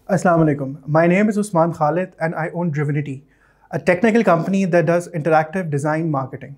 Assalamu alaikum. My name is Usman Khalid and I own Drivenity, a technical company that does interactive design marketing.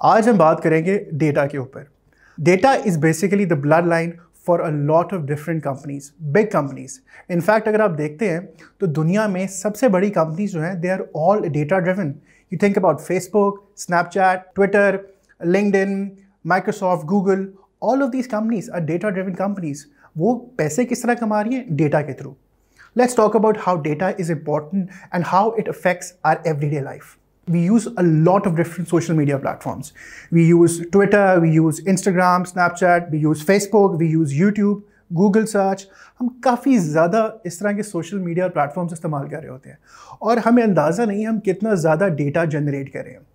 आज हम बात करेंगे data के ऊपर. Data is basically the bloodline for a lot of different companies, big companies. In fact, अगर आप देखते हैं तो दुनिया में सबसे बड़ी companies जो हैं, they are all data driven. You think about Facebook, Snapchat, Twitter, LinkedIn, Microsoft, Google. All of these companies are data driven companies. वो पैसे किस तरह कमा रही हैं? डेटा के through. Let's talk about how data is important and how it affects our everyday life. We use a lot of different social media platforms. We use Twitter, we use Instagram, Snapchat, we use Facebook, we use YouTube, Google Search. हम काफ़ी ज़्यादा इस तरह के social media platforms इस्तेमाल कर रहे होते हैं और हमें अंदाज़ा नहीं है हम कितना ज़्यादा डेटा जनरेट कर रहे हैं.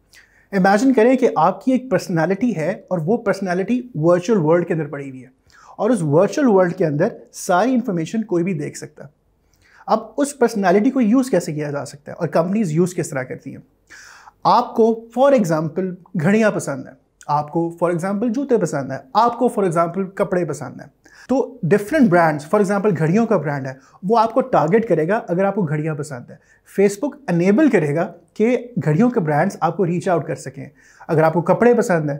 इमेजिन करें कि आपकी एक पर्सनैलिटी है और वो पर्सनैलिटी वर्चुअल वर्ल्ड के अंदर पड़ी हुई है और उस वर्चुअल वर्ल्ड के अंदर सारी इंफॉर्मेशन कोई भी देख सकता है. अब उस पर्सनालिटी को यूज़ कैसे किया जा सकता है और कंपनीज यूज़ किस तरह करती हैं. आपको फॉर एग्जांपल घड़ियाँ पसंद है, आपको फॉर एग्जांपल जूते पसंद है, आपको फॉर एग्जांपल कपड़े पसंद है. तो डिफरेंट ब्रांड्स, फॉर एग्जांपल घड़ियों का ब्रांड है, वो आपको टारगेट करेगा अगर आपको घड़ियाँ पसंद है. फेसबुक अनेबल करेगा कि घड़ियों के ब्रांड्स आपको रीच आउट कर सकें. अगर आपको कपड़े पसंद है,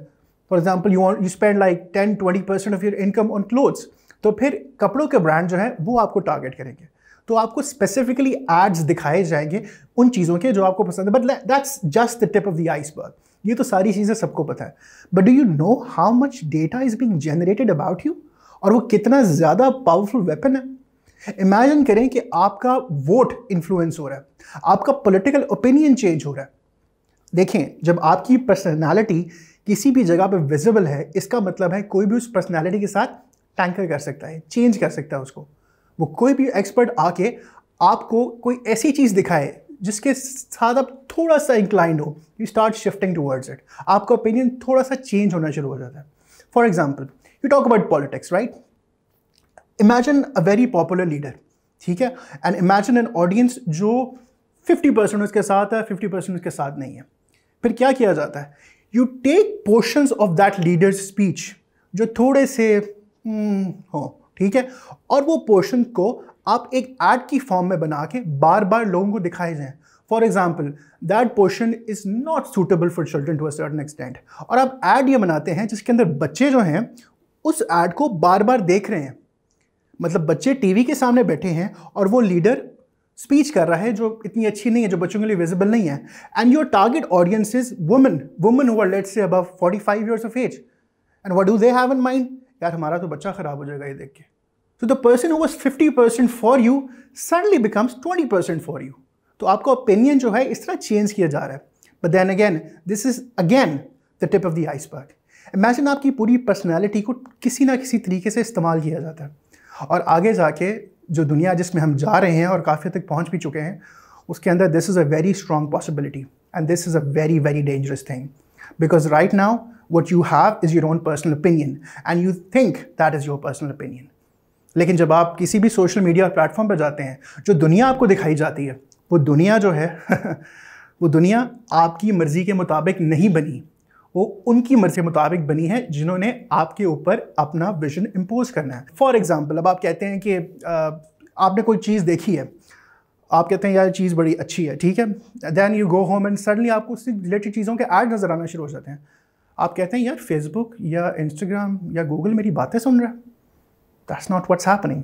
for example you spend like 10-20% of your income on clothes, तो फिर कपड़ों के ब्रांड जो हैं वो आपको टारगेट करेंगे. तो आपको स्पेसिफिकली एड्स दिखाए जाएंगे उन चीज़ों के जो आपको पसंद है. But that's just the tip of the iceberg. ये तो सारी चीज़ें सबको पता है. But do you know how much data is being generated about you और वो कितना ज़्यादा पावरफुल वेपन है. इमेजिन करें कि आपका वोट इन्फ्लुएंस हो रहा है, आपका पॉलिटिकल ओपिनियन चेंज हो रहा है. देखें, जब आपकी पर्सनैलिटी किसी भी जगह पर विजिबल है, इसका मतलब है कोई भी उस पर्सनैलिटी के साथ टैंकर कर सकता है, चेंज कर सकता है उसको. वो कोई भी एक्सपर्ट आके आपको कोई ऐसी चीज़ दिखाए जिसके साथ आप थोड़ा सा इंक्लाइंड हो, you start shifting towards it. आपका ओपिनियन थोड़ा सा चेंज होना शुरू हो जाता है. For example, you talk about politics, right? Imagine a very popular leader, ठीक है, एंड इमेजिन एन ऑडियंस जो 50% उसके साथ है, 50% उसके साथ नहीं है. फिर क्या किया जाता है? You take portions of that leader's speech जो थोड़े से हो, ठीक है, और वो पोर्शन को आप एक एड की फॉर्म में बना के बार बार लोगों को दिखाए जाएं. For example, that portion is not suitable for children to a certain extent. और आप एड ये बनाते हैं जिसके अंदर बच्चे जो हैं उस एड को बार बार देख रहे हैं. मतलब बच्चे टीवी के सामने बैठे हैं और वो लीडर स्पीच कर रहा है जो इतनी अच्छी नहीं है, जो बच्चों के लिए विजिबल नहीं है. And your target audience is women who are let's say above 45 years of age. And what do they have in mind? यार हमारा तो बच्चा खराब हो जाएगा ये देख के. So the person who was 50% for you suddenly becomes 20% for you. तो आपका opinion जो है इस तरह change किया जा रहा है. But then again, this is again the tip of the iceberg. Imagine आपकी पूरी personality को किसी ना किसी तरीके से इस्तेमाल किया जाता है और आगे जाके जो दुनिया जिसमें हम जा रहे हैं और काफ़ी तक पहुंच भी चुके हैं उसके अंदर this is a very strong possibility and this is a very very dangerous thing because right now what you have is your own personal opinion and you think that is your personal opinion. लेकिन जब आप किसी भी social media platform पर जाते हैं, जो दुनिया आपको दिखाई जाती है वो दुनिया जो है वो दुनिया आपकी मर्ज़ी के मुताबिक नहीं बनी, वो उनकी मर्ज़ी के मुताबिक बनी है जिन्होंने आपके ऊपर अपना विजन इम्पोज करना है. फॉर एग्जांपल, अब आप कहते हैं कि आपने कोई चीज़ देखी है, आप कहते हैं यार चीज़ बड़ी अच्छी है, ठीक है, then you go home and suddenly आपको उससे रिलेटेड चीज़ों के ऐड नज़र आना शुरू हो जाते हैं. आप कहते हैं यार फेसबुक या इंस्टाग्राम या गूगल मेरी बातें सुन रहा है. That's not what's happening.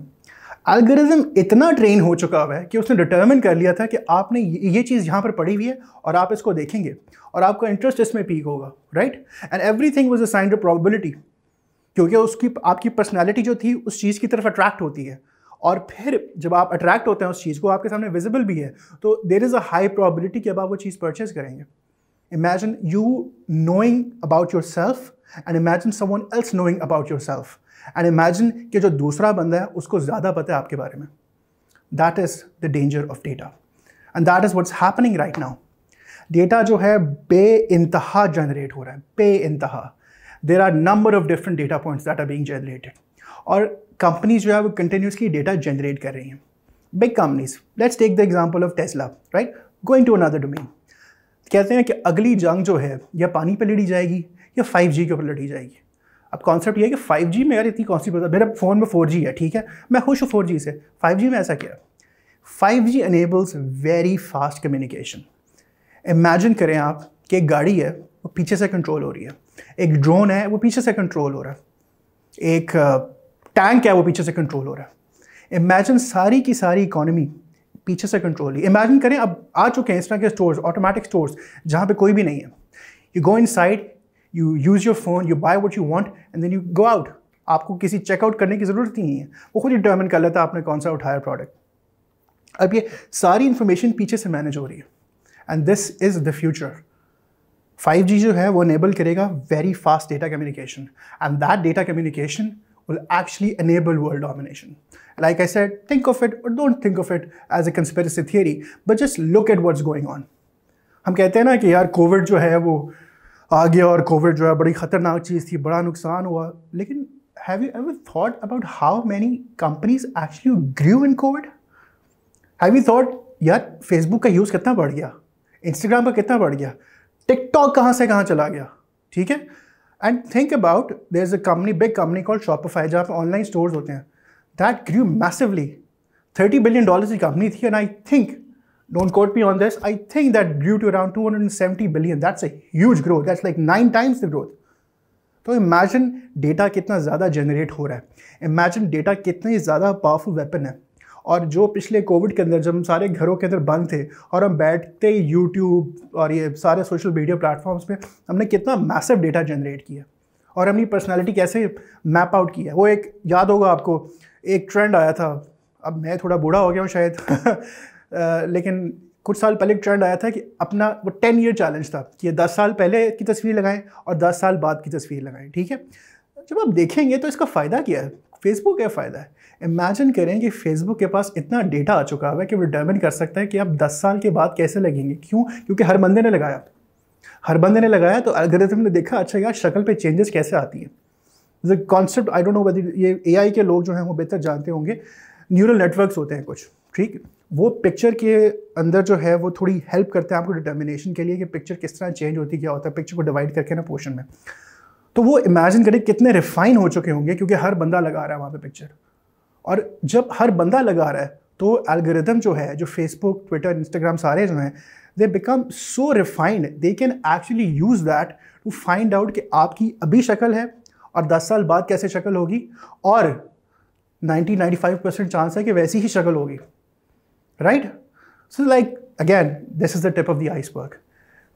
Algorithm इतना ट्रेन हो चुका हुआ है कि उसने डिटर्मिन कर लिया था कि आपने ये चीज़ यहाँ पर पड़ी हुई है और आप इसको देखेंगे और आपका इंटरेस्ट इसमें पीक होगा, right? And everything was assigned a probability क्योंकि उसकी आपकी पर्सनैलिटी जो थी उस चीज़ की तरफ अट्रैक्ट होती है और फिर जब आप अट्रैक्ट होते हैं उस चीज़ को, आपके सामने विजिबल भी है, तो there is a high probability कि अब आप वो चीज़ परचेज करेंगे. Imagine you knowing about yourself and imagine someone else knowing about yourself. And imagine कि जो दूसरा बंदा है उसको ज़्यादा पता है आपके बारे में. That is the danger of data and that is what's happening right now. Data जो है बे इंतहा जनरेट हो रहा है, बे इंतहा. There are number of different data points that are being generated और कंपनीज जो है वो कंटिन्यूसली डेटा जनरेट कर रही हैं. Big companies, let's take the example of Tesla, right, going to another domain. कहते हैं कि अगली जंग जो है या पानी पर लड़ी जाएगी या 5G के ऊपर लड़ी जाएगी. अब कॉन्सेप्ट ये है कि 5G में यार इतनी कौन सी मेरा फ़ोन में 4G है, ठीक है, मैं खुश हूँ 4G से। 5G में ऐसा क्या है? 5G enables very fast communication. Imagine करें आप कि एक गाड़ी है वो पीछे से कंट्रोल हो रही है, एक ड्रोन है वो पीछे से कंट्रोल हो रहा है, एक टैंक है वो पीछे से कंट्रोल हो रहा है। इमेजिन सारी की सारी इकोनॉमी पीछे से कंट्रोल है। इमेजिन करें अब आ चुके हैं इस तरह के स्टोर्स, ऑटोमेटिक स्टोर्स, जहाँ पे कोई भी नहीं है। You go inside, you use your phone, you buy what you want and then you go out. आपको किसी चेकआउट करने की ज़रूरत ही नहीं है, वो खुद डिटर्मिन कर लेता है आपने कौन सा उठाया प्रोडक्ट। अब ये सारी इंफॉर्मेशन पीछे से मैनेज हो रही है and this is the future. 5G जो है वो एनेबल करेगा very fast data communication and that data communication will actually enable world domination. Like I said, think of it or don't think of it as a conspiracy theory, but just look at what's going on. हम कहते हैं ना कि यार Covid जो है वो आ गया और कोविड जो है बड़ी ख़तरनाक चीज़ थी, बड़ा नुकसान हुआ, लेकिन have you ever thought about how many companies actually grew in COVID? Have you thought यार फेसबुक का यूज़ कितना बढ़ गया, इंस्टाग्राम का कितना बढ़ गया, टिकटॉक कहाँ से कहाँ चला गया, ठीक है? And think about, there's a company, big company called Shopify, जहाँ पे ऑनलाइन स्टोर्स होते हैं, that grew massively. $30 billion की कंपनी थी, and I think, don't quote me on this, I think that grew to around 270 billion. That's a huge growth. That's like 9 times the growth. तो imagine data कितना ज़्यादा generate हो रहा है, imagine data कितनी ज़्यादा पावरफुल वेपन है। और जो पिछले कोविड के अंदर जब हम सारे घरों के अंदर बंद थे और हम बैठते यूट्यूब और ये सारे सोशल मीडिया प्लेटफॉर्म्स पे हमने कितना मैसिव डेटा जनरेट किया और अपनी पर्सनालिटी कैसे मैप आउट किया। वो एक याद होगा आपको, एक ट्रेंड आया था, अब मैं थोड़ा बूढ़ा हो गया हूँ शायद लेकिन कुछ साल पहले एक ट्रेंड आया था कि अपना वो 10 ईयर चैलेंज था कि 10 साल पहले की तस्वीर लगाएं और 10 साल बाद की तस्वीर लगाएं, ठीक है। जब आप देखेंगे तो इसका फ़ायदा क्या है, फेसबुक का फ़ायदा है। इमेजिन करें कि फेसबुक के पास इतना डेटा आ चुका है कि वो डिटर्मिन कर सकता है कि आप 10 साल के बाद कैसे लगेंगे। क्यों? क्योंकि हर बंदे ने लगाया तो एल्गोरिथम ने देखा अच्छा यार शक्ल पे चेंजेस कैसे आती है। The concept, I don't know whether ये AI के लोग जो हैं वो बेहतर जानते होंगे, न्यूरल नेटवर्क्स होते हैं कुछ, ठीक, वो पिक्चर के अंदर जो है वो थोड़ी हेल्प करते हैं आपको डिटर्मिनेशन के लिए कि पिक्चर किस तरह चेंज होती क्या होता है, पिक्चर को डिवाइड करके ना पोर्शन में। तो वो इमेजिन करें कितने रिफाइन हो चुके होंगे क्योंकि हर बंदा लगा रहा है वहाँ पे पिक्चर। और जब हर बंदा लगा रहा है तो एल्गोरिथम जो है, जो फेसबुक, ट्विटर, इंस्टाग्राम सारे जो हैं, they become so refined, they can actually use that to find out कि आपकी अभी शक्ल है और 10 साल बाद कैसे शक्ल होगी, और 90-95% चांस है कि वैसी ही शक्ल होगी, right. So like again this is the tip of the iceberg.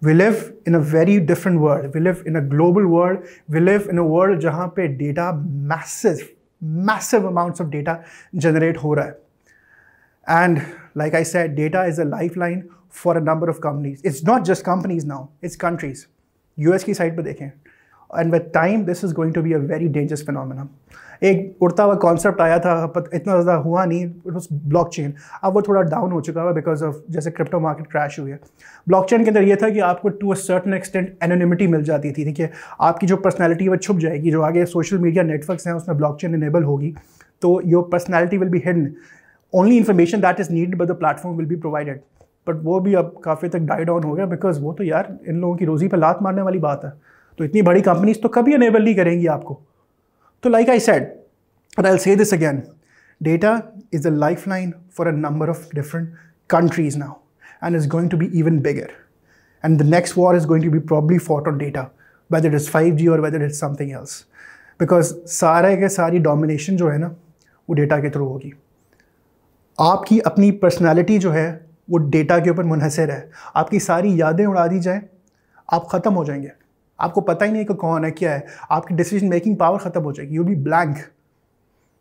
We live in a very different world. We live in a global world. We live in a world जहाँ पे data massive amounts of data generate हो रहा है. And like I said, data is a lifeline for a number of companies. It's not just companies now, it's countries. US की side पे देखें. And with time, this is going to be a very dangerous phenomenon. एक उड़ता हुआ concept आया था, इतना ज़्यादा हुआ नहीं, इट वॉज ब्लॉकचेन। अब वो थोड़ा डाउन हो चुका है बिकॉज ऑफ जैसे क्रिप्टो मार्केट क्रैश हुई है। ब्लॉकचेन के अंदर ये था कि आपको to a certain extent anonymity मिल जाती थी, देखिए आपकी जो पर्सनैलिटी है वो छुप जाएगी, जो आगे सोशल मीडिया नेटवर्क्स हैं उसमें ब्लॉकचेन इनेबल होगी, तो your personality will be hidden, only information that is needed by the platform will be provided. But वो भी अब काफ़ी तक डाई डाउन हो गया बिकॉज वो तो यार इन लोगों की रोज़ी पर लात मारने वाली बात है, तो इतनी बड़ी कंपनीज तो कभी इनेबल नहीं करेंगी आपको। तो like I said, but I'll say this again, data is a lifeline for a number of different countries now and is going to be even bigger. And the next war is going to be probably fought on data, whether it is 5G or whether it's something else. Because सारे के सारी domination जो है ना वो data के through होगी। आपकी अपनी personality जो है वो data के ऊपर मुनहसर है। आपकी सारी यादें उड़ा दी जाएं, आप ख़त्म हो जाएंगे, आपको पता ही नहीं कि कौन है क्या है, आपकी डिसीजन मेकिंग पावर ख़त्म हो जाएगी, यू बी ब्लैंक।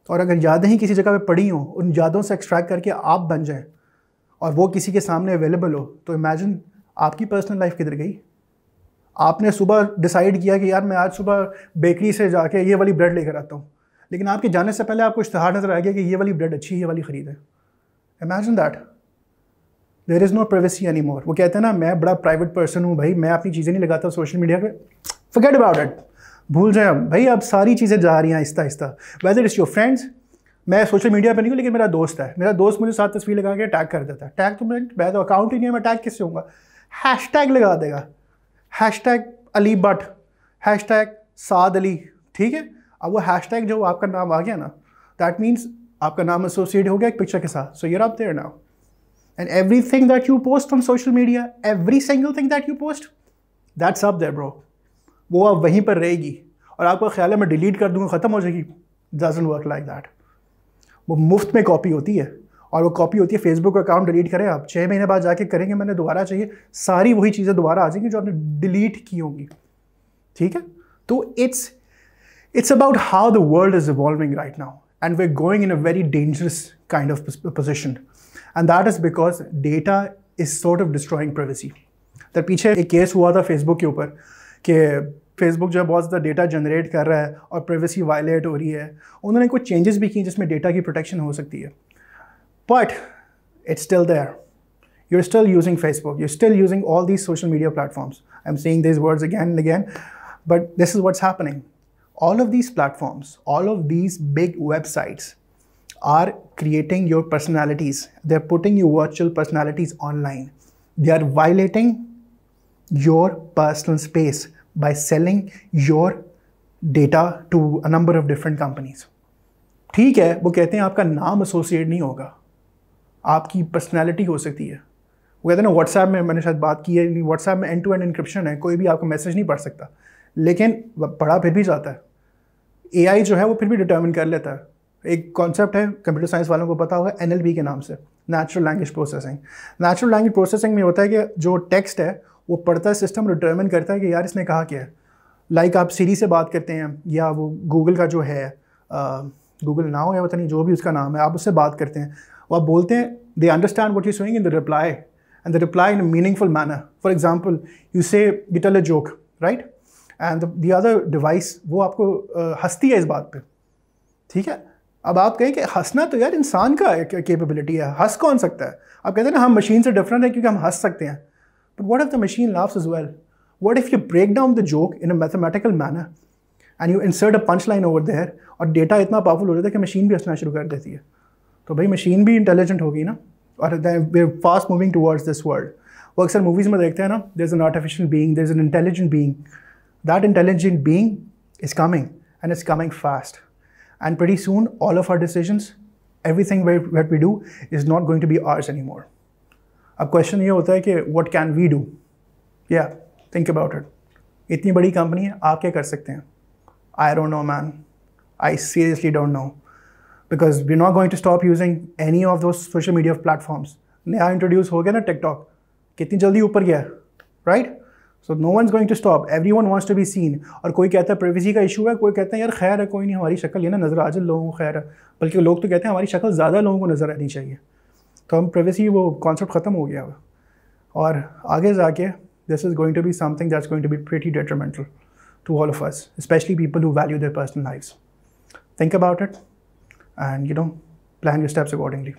और अगर यादें ही किसी जगह पे पड़ी हों, उन यादों से एक्सट्रैक्ट करके आप बन जाएं और वो किसी के सामने अवेलेबल हो, तो इमेजिन आपकी पर्सनल लाइफ किधर गई। आपने सुबह डिसाइड किया कि यार मैं आज सुबह बेकरी से जाके ये वाली ब्रेड लेकर आता हूँ, लेकिन आपके जाने से पहले आपको इश्तिहार नज़र आ गया कि ये वाली ब्रेड अच्छी है, ये वाली ख़रीदें। Imagine that, there is no privacy any more. वो कहते हैं ना मैं बड़ा प्राइवेट पर्सन हूँ भाई, मैं अपनी चीज़ें नहीं लगाता सोशल मीडिया पे, फॉरगेट अबाउट इट, भूल जाए हम भाई। अब सारी चीज़ें जा रही हैं Aahista Aahista, weather is your friends. मैं सोशल मीडिया पे नहीं हूँ लेकिन मेरा दोस्त है, मेरा दोस्त मुझे साथ तस्वीर लगा के टैग कर देता है। टैग तो मैं तो अकाउंट ही नहीं है, मैं टैग किससे होऊंगा, हैशटैग लगा देगा, हैशटैग अली भट्ट, हैशटैग साद अली, ठीक है, अब वो हैशटैग जो आपका नाम आ गया ना, दैट मीन्स आपका नाम एसोसिएट हो गया एक पिक्चर के साथ, so you're up there now. And everything that you post on social media, every single thing that you post, that's up there bro. वो अब वहीं पर रहेगी और आपको ख्याल है मैं डिलीट कर दूंगा ख़त्म हो जाएगी, डजंट वर्क लाइक दैट। वो मुफ्त में कॉपी होती है, और वो कॉपी होती है फेसबुक अकाउंट डिलीट करें आप, 6 महीने बाद जाके करेंगे मैंने दोबारा चाहिए, सारी वही चीज़ें दोबारा आ जाएंगी जो आपने डिलीट की होंगी, ठीक है। तो it's about how the world is evolving right now, and we're going in a very dangerous kind of position, and that is because data is sort of destroying privacy. तो पीछे एक केस हुआ था फेसबुक के ऊपर कि Facebook जो है बहुत ज़्यादा डेटा जनरेट कर रहा है और प्राइवेसी वायलेट हो रही है। उन्होंने कुछ चेंजेस भी की जिसमें डेटा की प्रोटेक्शन हो सकती है, but it's still there. You're still using Facebook. You're still using all these social media platforms. I'm saying these words again and again, but this is what's happening. All of these platforms, all of these big websites are creating your personalities. They're putting your virtual personalities online. They are violating your personal space by selling your data to a number of different companies. ठीक है, वो कहते हैं आपका नाम associate नहीं होगा, आपकी पर्सनैलिटी हो सकती है। वो कहते हैं ना, व्हाट्सएप में मैंने शायद बात की है, व्हाट्सएप में एंड टू एंड इंक्रिप्शन है, कोई भी आपका मैसेज नहीं पढ़ सकता, लेकिन पढ़ा फिर भी जाता है। एआई जो है वो फिर भी डिटर्मिन कर लेता है। एक कॉन्सेप्ट है, कंप्यूटर साइंस वालों को पता होगा, एनएलपी के नाम से, natural language processing. Natural language processing में होता है कि जो टेक्स्ट है वो पढ़ता है, सिस्टम डिटर्मिन करता है कि यार इसने कहा क्या है। लाइक आप सीरी से बात करते हैं, या वो गूगल का जो है गूगल नाउ या पता नहीं जो भी उसका नाम है, आप उससे बात करते हैं, वो आप बोलते हैं, they understand what you saying in the reply, and the reply in a meaningful manner. For example, you say you tell a joke, right, and the other device वो आपको हंसती है इस बात पे, ठीक है। अब आप कहें कि हंसना तो यार इंसान का कैपेबिलिटी है, हंस कौन सकता है। आप कहते हैं ना हम मशीन से डिफरेंट है क्योंकि हम हंस सकते हैं, but what if the machine laughs as well? What if you break down the joke in a mathematical manner and you insert a punch line over there, और डेटा इतना पावरफुल हो जाता है कि मशीन भी हंसना शुरू कर देती है। तो भाई मशीन भी इंटेलिजेंट होगी ना, और we are fast moving towards this world. वो अक्सर मूवीज़ में देखते हैं ना, there is an artificial being, there is an intelligent being, that intelligent being is coming and it's coming fast, and pretty soon all of our decisions, everything what we do is not going to be ours anymore. अब question ये होता है कि what can we do? या think about it. इतनी बड़ी company है, आप क्या कर सकते हैं? I don't know man, I seriously don't know, because we're not going to stop using any of those social media platforms. नया इंट्रोड्यूस हो गया ना टिकटॉक, कितनी जल्दी ऊपर गया, right? So no one is going to stop, everyone wants to be seen. और कोई कहता है प्राइवेसी का इशू है, कोई कहता है यार खैर है, कोई नहीं, हमारी शक्ल ये ना नज़र आ जाए लोगों को, खैर है। बल्कि लोग तो कहते हैं हमारी शक्ल ज़्यादा लोगों को नज़र आनी चाहिए। तो हम प्राइवेसी वो कॉन्सेप्ट ख़त्म हो गया, और आगे जाके this is going to be something that's going to be pretty detrimental to all of us, especially people who value their personal lives. Think about it and plan your steps accordingly.